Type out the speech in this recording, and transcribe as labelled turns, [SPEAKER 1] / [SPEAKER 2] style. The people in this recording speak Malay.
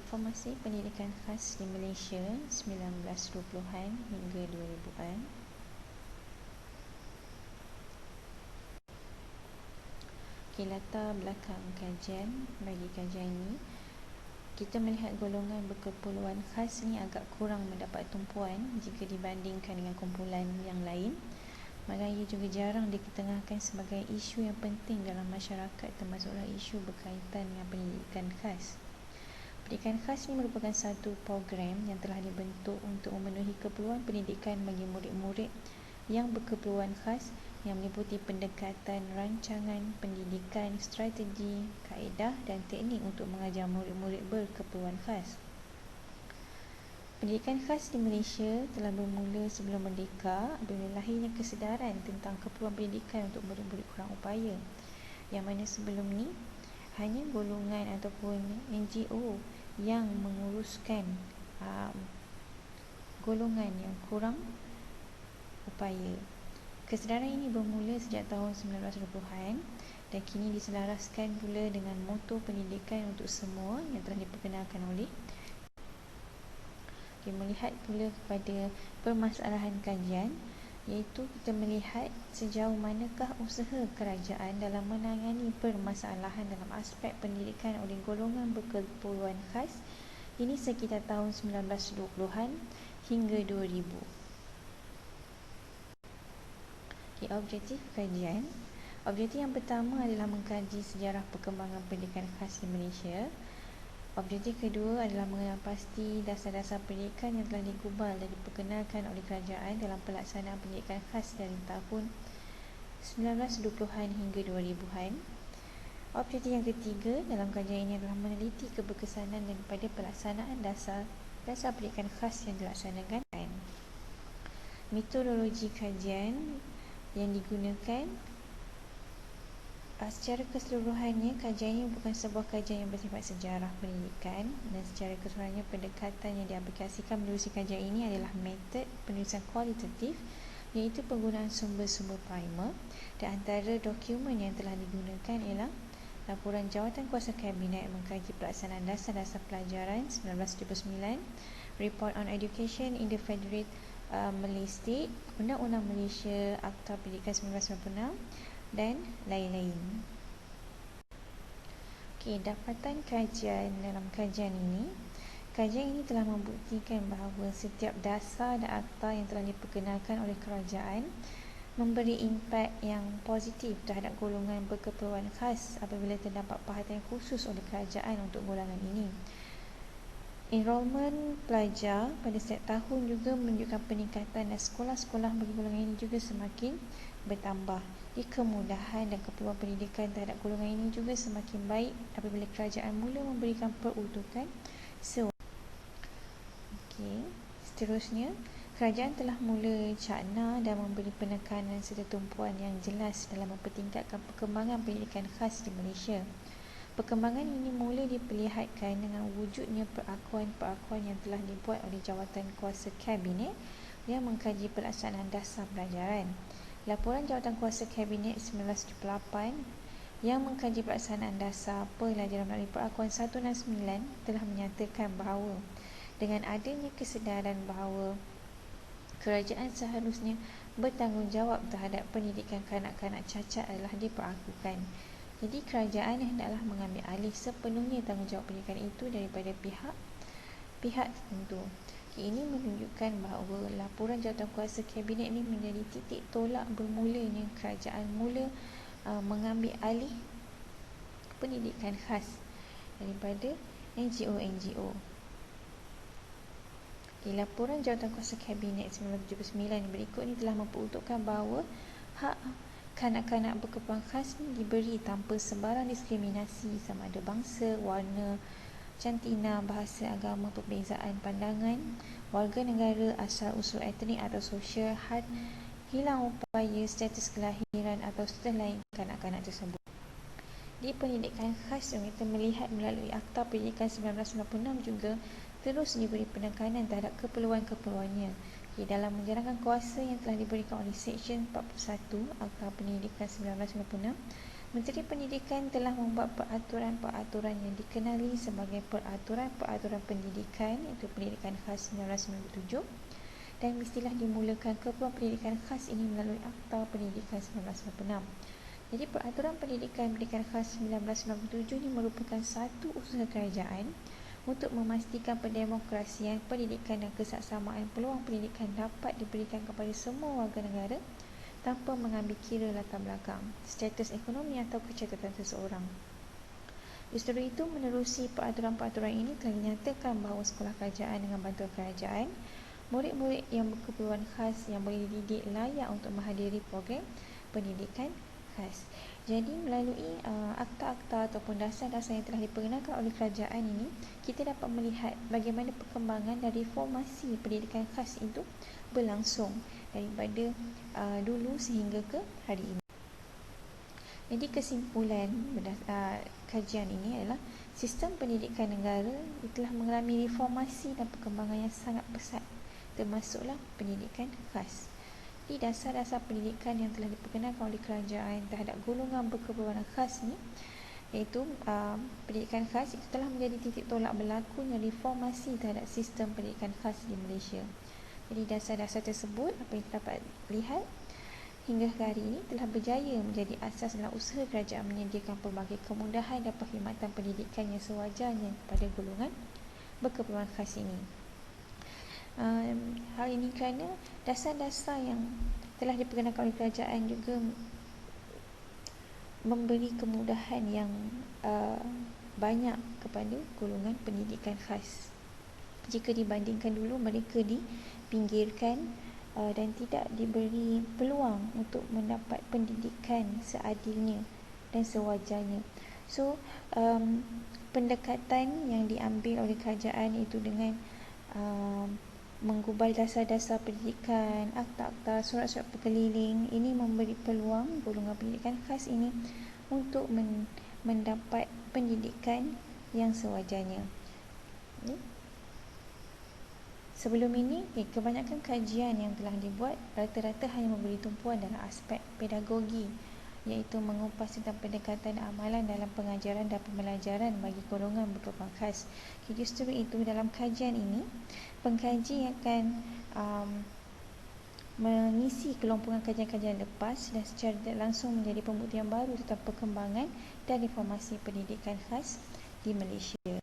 [SPEAKER 1] Informasi pendidikan khas di Malaysia 1920-an hingga 2000-an. Latar belakang kajian. Bagi kajian ini, kita melihat golongan berkeperluan khas ni agak kurang mendapat tumpuan jika dibandingkan dengan kumpulan yang lain. Maka ia juga jarang diketengahkan sebagai isu yang penting dalam masyarakat, termasuklah isu berkaitan dengan pendidikan khas. Pendidikan khas ini merupakan satu program yang telah dibentuk untuk memenuhi keperluan pendidikan bagi murid-murid yang berkeperluan khas, yang meliputi pendekatan rancangan pendidikan, strategi, kaedah dan teknik untuk mengajar murid-murid berkeperluan khas. Pendidikan khas di Malaysia telah bermula sebelum merdeka apabila lahirnya kesedaran tentang keperluan pendidikan untuk murid-murid kurang upaya, yang mana sebelum ni hanya golongan ataupun NGO yang menguruskan golongan yang kurang upaya. Kesedaran ini bermula sejak tahun 1920-an dan kini diselaraskan pula dengan moto pendidikan untuk semua yang telah diperkenalkan oleh. Kita melihat pula kepada permasalahan kajian, iaitu kita melihat sejauh manakah usaha kerajaan dalam menangani permasalahan dalam aspek pendidikan oleh golongan berkeperluan khas ini sekitar tahun 1920-an hingga 2000. Objektif kajian. Objektif yang pertama adalah mengkaji sejarah perkembangan pendidikan khas di Malaysia. Objektif kedua adalah mengenal pasti dasar-dasar pendidikan yang telah digubal dan diperkenalkan oleh kerajaan dalam pelaksanaan pendidikan khas dari tahun 1920-an hingga 2000-an. Objektif yang ketiga dalam kajian ini adalah meneliti keberkesanan daripada pelaksanaan dasar pendidikan khas yang dilaksanakan. Metodologi kajian yang digunakan. Secara keseluruhannya, kajian ini bukan sebuah kajian yang bersifat sejarah pendidikan, dan secara keseluruhannya pendekatan yang diaplikasikan menerusi kajian ini adalah metod penulisan kualitatif, iaitu penggunaan sumber-sumber primer. Dan antara dokumen yang telah digunakan ialah Laporan Jawatan Kuasa Kabinet mengkaji pelaksanaan dasar-dasar pelajaran 1979, Report on Education in the Federate Malaysia, Undang-Undang Malaysia Akta Pendidikan 1996 dan lain-lain. Dapatan kajian dalam kajian ini. Kajian ini telah membuktikan bahawa setiap dasar dan akta yang telah diperkenalkan oleh kerajaan memberi impak yang positif terhadap golongan berkeperluan khas apabila terdapat perhatian khusus oleh kerajaan untuk golongan ini. Enrolment pelajar pada setiap tahun juga menunjukkan peningkatan dan sekolah-sekolah bagi golongan ini juga semakin bertambah. Kemudahan dan keperluan pendidikan terhadap golongan ini juga semakin baik apabila kerajaan mula memberikan peruntukan sewa. Seterusnya, kerajaan telah mula cakna dan memberi penekanan serta tumpuan yang jelas dalam mempertingkatkan perkembangan pendidikan khas di Malaysia. Perkembangan ini mula diperlihatkan dengan wujudnya perakuan-perakuan yang telah dibuat oleh Jawatan Kuasa Kabinet yang mengkaji pelaksanaan dasar pelajaran. Laporan Jawatan Kuasa Kabinet 1978 yang mengkaji pelaksanaan dasar pelajaran melalui perakuan 169 telah menyatakan bahawa dengan adanya kesedaran bahawa kerajaan seharusnya bertanggungjawab terhadap pendidikan kanak-kanak cacat adalah diperakukan. Jadi kerajaan hendaklah mengambil alih sepenuhnya tanggungjawab pendidikan itu daripada pihak tertentu. Ini menunjukkan bahawa laporan Jawatan Kuasa Kabinet ini menjadi titik tolak bermulanya kerajaan mula mengambil alih pendidikan khas daripada NGO-NGO. Laporan Jawatan Kuasa Kabinet 1979 berikut ini telah memperuntukkan bahawa hak kanak-kanak berkeperluan khas diberi tanpa sebarang diskriminasi sama ada bangsa, warna, jantina, bahasa, agama, perbezaan pandangan, warga negara, asal usul etnik atau sosial, had, hilang upaya, status kelahiran atau status lain kanak-kanak tersebut. Di pendidikan khas yang kita melihat melalui Akta Pendidikan 1996 juga terus diberi penekanan terhadap keperluan-keperluannya. Dalam menjalankan kuasa yang telah diberikan oleh Seksyen 41 Akta Pendidikan 1996 Menteri Pendidikan telah membuat peraturan-peraturan yang dikenali sebagai Peraturan-Peraturan Pendidikan, iaitu Pendidikan Khas 1997, dan mestilah dimulakan keperluan pendidikan khas ini melalui Akta Pendidikan 1996. Jadi Peraturan Pendidikan Khas 1997 ini merupakan satu usaha kerajaan untuk memastikan pendemokrasian pendidikan dan kesaksamaan peluang pendidikan dapat diberikan kepada semua warga negara tanpa mengambil kira latar belakang, status ekonomi atau kecacatan seseorang. Justru itu, menerusi peraturan-peraturan ini telah dinyatakan bahawa sekolah kerajaan dengan bantuan kerajaan, murid-murid yang berkeperluan khas yang boleh dididik layak untuk menghadiri program pendidikan khas. Jadi melalui akta-akta ataupun dasar-dasar yang telah diperkenalkan oleh kerajaan ini, kita dapat melihat bagaimana perkembangan dan reformasi pendidikan khas itu berlangsung daripada dulu sehingga ke hari ini. Jadi kesimpulan kajian ini adalah sistem pendidikan negara telah mengalami reformasi dan perkembangan yang sangat pesat, termasuklah pendidikan khas. Di dasar-dasar pendidikan yang telah diperkenalkan oleh kerajaan terhadap golongan berkeperluan khas ni, iaitu pendidikan khas itu telah menjadi titik tolak berlakunya reformasi terhadap sistem pendidikan khas di Malaysia. Jadi dasar-dasar tersebut, apa yang kita dapat lihat hingga ke hari ini, telah berjaya menjadi asas dalam usaha kerajaan menyediakan pelbagai kemudahan dan perkhidmatan pendidikan yang sewajarnya kepada golongan berkeperluan khas ini. Hal ini kerana dasar-dasar yang telah diperkenalkan oleh kerajaan juga memberi kemudahan yang banyak kepada golongan pendidikan khas. Jika dibandingkan dulu, mereka dipinggirkan dan tidak diberi peluang untuk mendapat pendidikan seadilnya dan sewajarnya. So, pendekatan yang diambil oleh kerajaan itu dengan menggubal dasar-dasar pendidikan, akta-akta, surat-surat berkeliling, ini memberi peluang golongan pendidikan khas ini untuk mendapat pendidikan yang sewajarnya. Sebelum ini, kebanyakan kajian yang telah dibuat rata-rata hanya memberi tumpuan dalam aspek pedagogi, iaitu mengupas tentang pendekatan amalan dalam pengajaran dan pembelajaran bagi golongan berkeperluan khas. Justru itu, dalam kajian ini, pengkaji akan mengisi kelompokan kajian-kajian lepas dan secara tidak langsung menjadi pembuktian baru tentang perkembangan dan reformasi pendidikan khas di Malaysia.